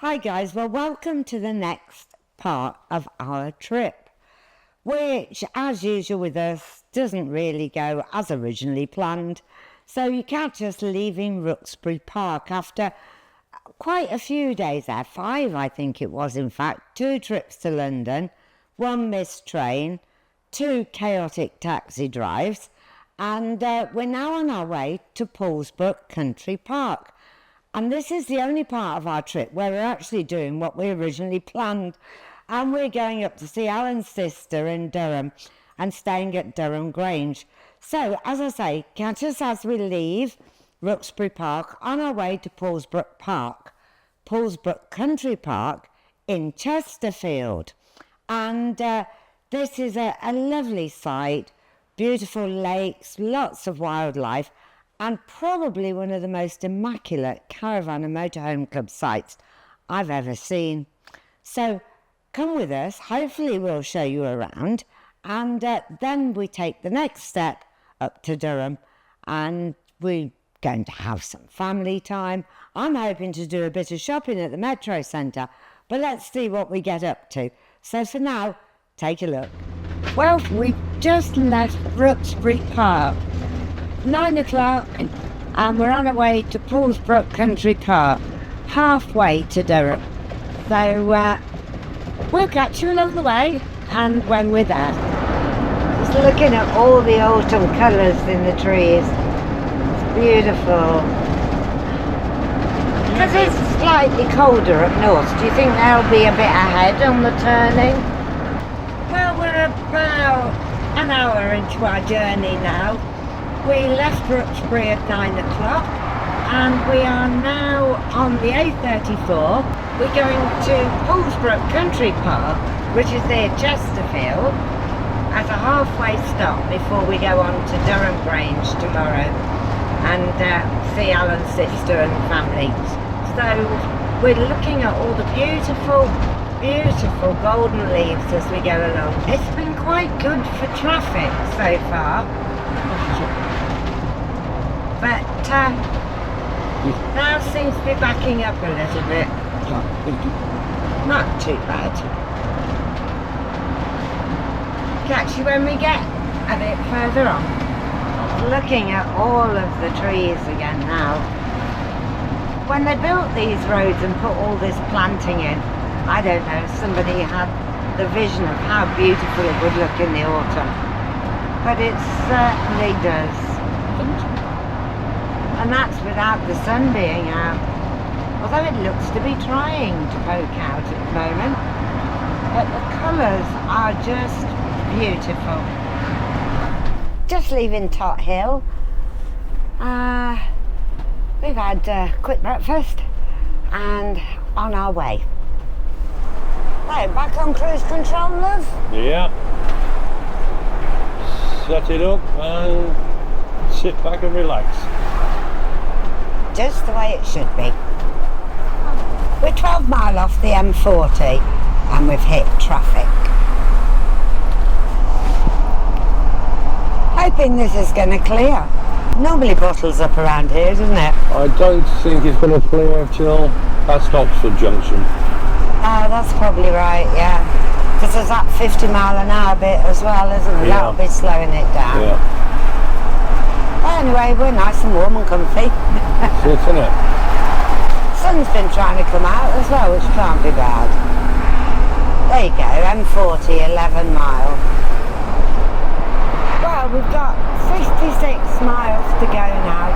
Hi guys, well welcome to the next part of our trip, which as usual with us doesn't really go as originally planned. So you catch us leaving Rookesbury Park after quite a few days there, 5 I think it was in fact, 2 trips to London, 1 missed train, 2 chaotic taxi drives, and we're now on our way to Poolsbrook Country Park. And this is the only part of our trip where we're actually doing what we originally planned. And we're going up to see Alan's sister in Durham and staying at Durham Grange. So, as I say, catch us as we leave Rookesbury Park on our way to Poolsbrook Country Park in Chesterfield. And this is a lovely site, beautiful lakes, lots of wildlife, and probably one of the most immaculate caravan and motorhome club sites I've ever seen. So come with us, hopefully we'll show you around, and then we take the next step up to Durham, and we're going to have some family time. I'm hoping to do a bit of shopping at the Metro Centre, but let's see what we get up to. So for now, take a look. Well, we've just left Rookesbury Park. 9 o'clock, and we're on our way to Poolsbrook Country Park, halfway to Durham. So we'll catch you along the way, and when we're there. Just looking at all the autumn colours in the trees. It's beautiful. Because it's slightly colder up north, do you think they'll be a bit ahead on the turning? Well, we're about an hour into our journey now. We left Rookesbury at 9 o'clock and we are now on the A34. We're going to Poolsbrook Country Park, which is near Chesterfield, as a halfway stop before we go on to Durham Grange tomorrow and see Alan's sister and family. So we're looking at all the beautiful, beautiful golden leaves as we go along. It's been quite good for traffic so far. But now seems to be backing up a little bit. Not too bad. Catch you when we get a bit further on. Looking at all of the trees again now. When they built these roads and put all this planting in, I don't know, somebody had the vision of how beautiful it would look in the autumn. But it certainly does. And that's without the sun being out, although it looks to be trying to poke out at the moment. But the colours are just beautiful. Just leaving Tot Hill. We've had a quick breakfast and on our way. Right, back on cruise control, love? Yeah. Set it up and sit back and relax. Just the way it should be. We're 12 mile off the M40 and we've hit traffic. Hoping this is going to clear. Normally bottles up around here, doesn't it? I don't think it's going to clear till past Oxford Junction. Oh, that's probably right, yeah. Because there's that 50 mile an hour bit as well, isn't there? Yeah. That'll be slowing it down. Yeah. Anyway, we're nice and warm and comfy. Isn't it? Sun's been trying to come out as well, which can't be bad. There you go, M40, 11 mile. Well, we've got 66 miles to go now.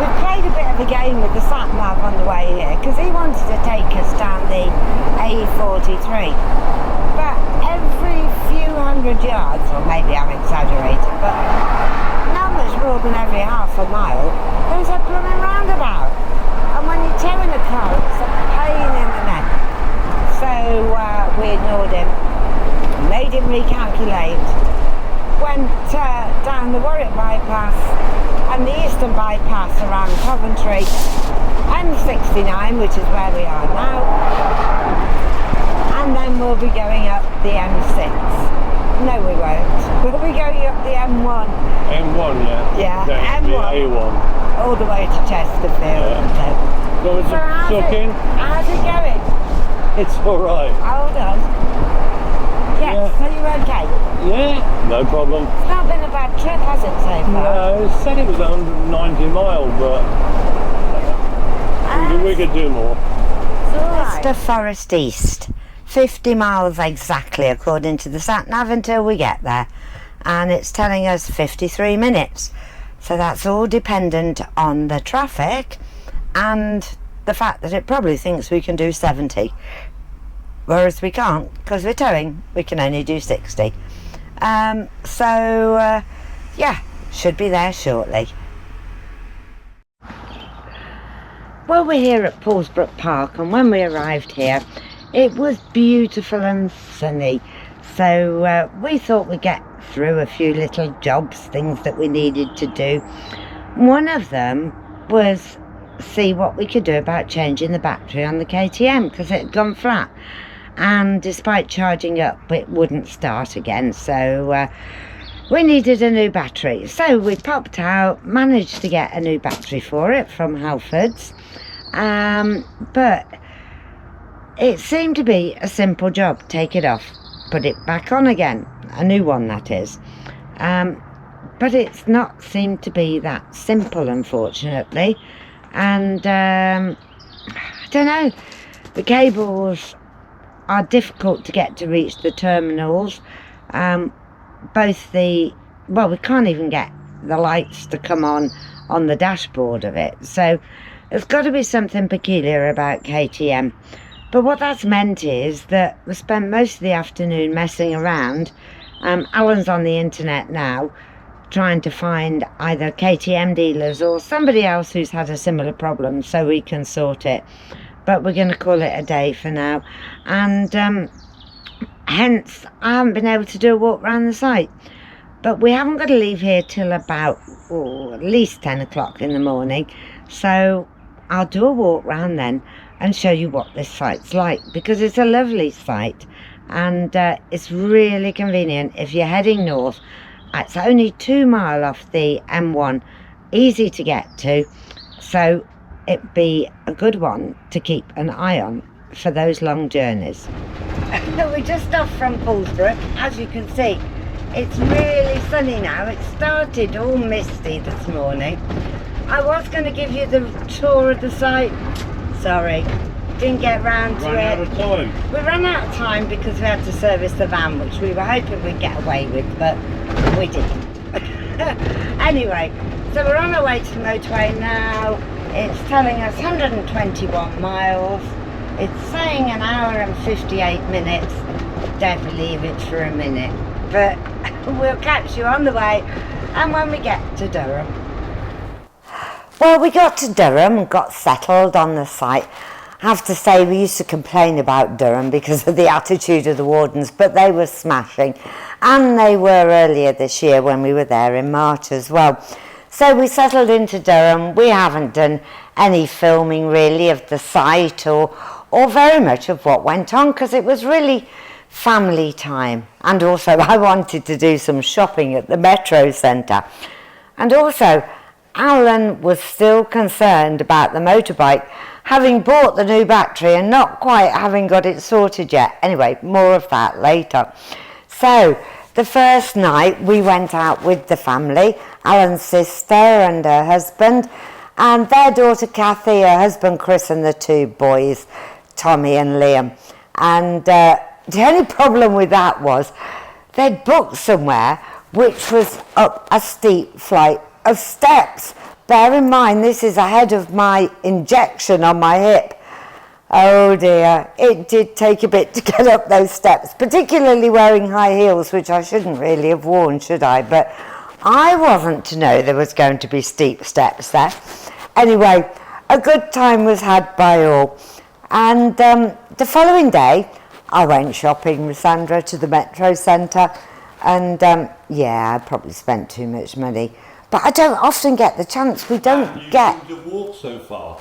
We've played a bit of a game with the sat-nav on the way here, because he wanted to take us down the A43. But every few hundred yards, or maybe I'm exaggerating, but more than every half a mile, there's a blooming roundabout. And when you're towing a car, it's a pain in the neck. So we ignored him, made him recalculate, went down the Warwick bypass and the eastern bypass around Coventry, M69, which is where we are now, and then we'll be going up the M6. No, we won't. We'll be going up the M1. M1, yeah. Yeah, M1. A1. All the way to Chesterfield. Yeah. So how's it going? It's alright. Hold on. Yes, Yeah. are you okay? Yeah, no problem. It's not been a bad trip, has it, so far? No, it said it was 190 miles, but we could do more. Leicester Forest East. 50 miles exactly, according to the sat-nav, until we get there. And it's telling us 53 minutes. So that's all dependent on the traffic and the fact that it probably thinks we can do 70. Whereas we can't, because we're towing, we can only do 60. Yeah, should be there shortly. Well, we're here at Poolsbrook Park, and when we arrived here, it was beautiful and sunny. So we thought we'd get through a few little jobs, things that we needed to do. One of them was see what we could do about changing the battery on the KTM, because it had gone flat. And despite charging up, it wouldn't start again. So we needed a new battery. So we popped out, managed to get a new battery for it from Halfords. But it seemed to be a simple job. Take it off, put it back on again. A new one, that is. But it's not seemed to be that simple, unfortunately. And I don't know, the cables are difficult to get to reach the terminals. We can't even get the lights to come on the dashboard of it. So there's got to be something peculiar about KTM. But what that's meant is that we spent most of the afternoon messing around. Alan's on the internet now, trying to find either KTM dealers or somebody else who's had a similar problem so we can sort it. But we're going to call it a day for now. And hence, I haven't been able to do a walk around the site. But we haven't got to leave here till about at least 10 o'clock in the morning. So I'll do a walk round then and show you what this site's like, because it's a lovely site and it's really convenient if you're heading north. It's only 2 miles off the M1, easy to get to, so it'd be a good one to keep an eye on for those long journeys. We're just off from Poolsbrook. As you can see, it's really sunny now. It started all misty this morning. I was going to give you the tour of the site. Sorry, didn't get round to it. Ran out of time. We ran out of time because we had to service the van, which we were hoping we'd get away with, but we didn't. Anyway, so we're on our way to the motorway now. It's telling us 121 miles. It's saying an hour and 58 minutes. Don't believe it for a minute, but we'll catch you on the way and when we get to Durham. Well, we got to Durham and got settled on the site. I have to say, we used to complain about Durham because of the attitude of the wardens, but they were smashing. And they were earlier this year when we were there in March as well. So we settled into Durham. We haven't done any filming really of the site or very much of what went on, because it was really family time. And also I wanted to do some shopping at the Metro Centre. And also Alan was still concerned about the motorbike, having bought the new battery and not quite having got it sorted yet. Anyway, more of that later. So the first night we went out with the family, Alan's sister and her husband, and their daughter Kathy, her husband Chris, and the 2 boys, Tommy and Liam. And the only problem with that was they'd booked somewhere which was up a steep flight of steps. Bear in mind, this is ahead of my injection on my hip. Oh dear, it did take a bit to get up those steps, particularly wearing high heels, which I shouldn't really have worn, should I? But I wasn't to know there was going to be steep steps there. Anyway, a good time was had by all. And the following day, I went shopping with Sandra to the Metro Centre, and yeah, I probably spent too much money. But I don't often get the chance. We don't get... You walk so far.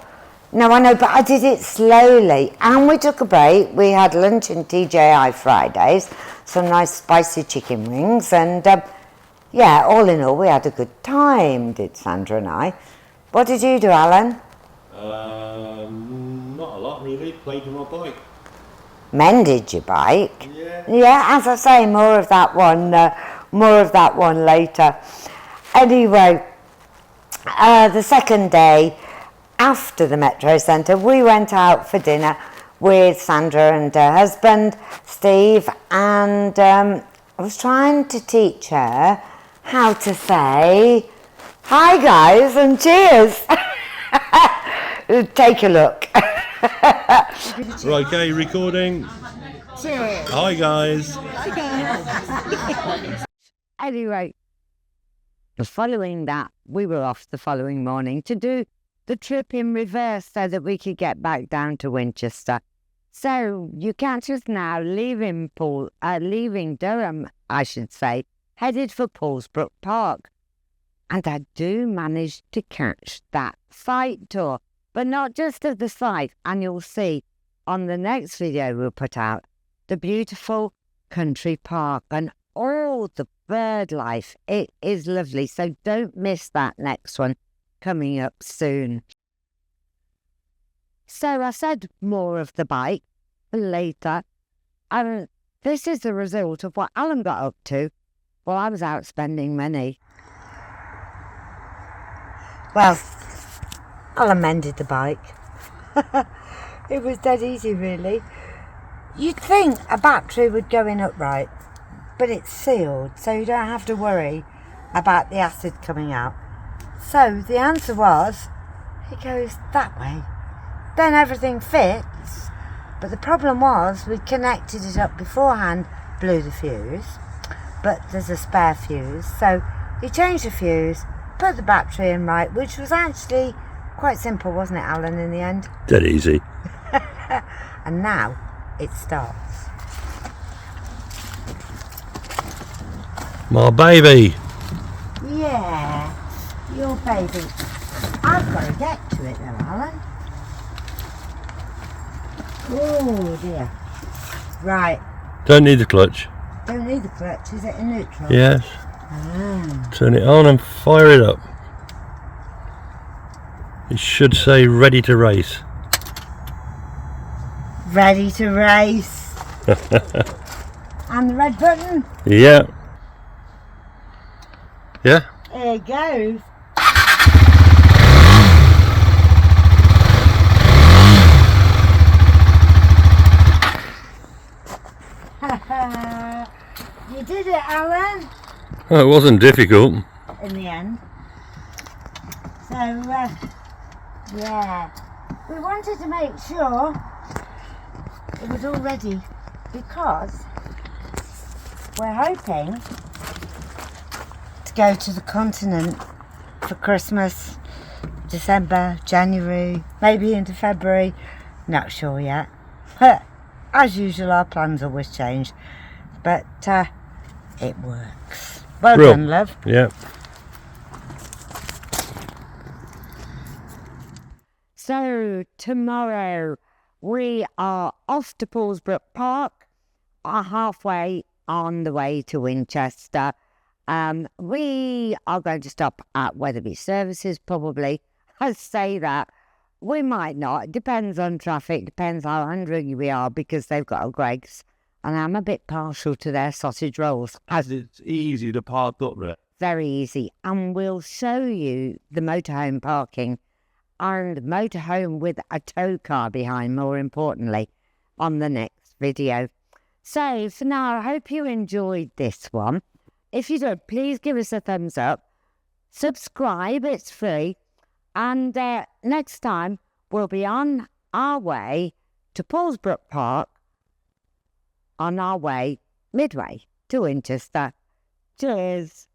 No, I know, but I did it slowly. And we took a break. We had lunch in TJI Fridays, some nice spicy chicken wings, and yeah, all in all, we had a good time, did Sandra and I. What did you do, Alan? Not a lot really, played with my bike. Mended your bike? Yeah. Yeah, as I say, more of that one later. Anyway, the second day after the Metro Centre, we went out for dinner with Sandra and her husband, Steve, and I was trying to teach her how to say, hi guys, and cheers. Take a look. Right, okay, recording. Cheers. Hi guys. Anyway, following that, we were off the following morning to do the trip in reverse so that we could get back down to Winchester. So you catch us now leaving Durham, I should say, headed for Poolsbrook Park. And I do manage to catch that site tour, but not just of the site. And you'll see on the next video we'll put out the beautiful country park and all the bird life. It is lovely, so don't miss that next one coming up soon. So I said more of the bike later, and this is the result of what Alan got up to while I was out spending money. Well, Alan mended the bike. It was dead easy, really. You'd think a battery would go in upright, but it's sealed, so you don't have to worry about the acid coming out. So the answer was, it goes that way. Then everything fits, but the problem was we connected it up beforehand, blew the fuse, but there's a spare fuse, so you change the fuse, put the battery in right, which was actually quite simple, wasn't it, Alan, in the end? Dead easy. And now it starts. My baby. Yeah, your baby. I've got to get to it though, Alan. Oh dear. Right. Don't need the clutch. Don't need the clutch, is it in neutral? Yes. Ah. Turn it on and fire it up. It should say ready to race. Ready to race. And the red button. Yeah. Yeah? There it goes. You did it, Alan. Oh, it wasn't difficult. In the end. So, yeah. We wanted to make sure it was all ready because we're hoping to go to the continent for Christmas, December, January, maybe into February. Not sure yet. As usual, our plans always change, but it works. Well done, love. Yeah. So tomorrow we are off to Poolsbrook Park, halfway on the way to Winchester. We are going to stop at Wetherby Services probably. I say that. We might not. It depends on traffic, depends how hungry we are because they've got a Greggs. And I'm a bit partial to their sausage rolls. As it's easy to park up there. Very easy. And we'll show you the motorhome parking and motorhome with a tow car behind, more importantly, on the next video. So for now, I hope you enjoyed this one. If you did, please give us a thumbs up. Subscribe, it's free. And next time, we'll be on our way to Poolsbrook Park, on our way midway to Winchester. Cheers.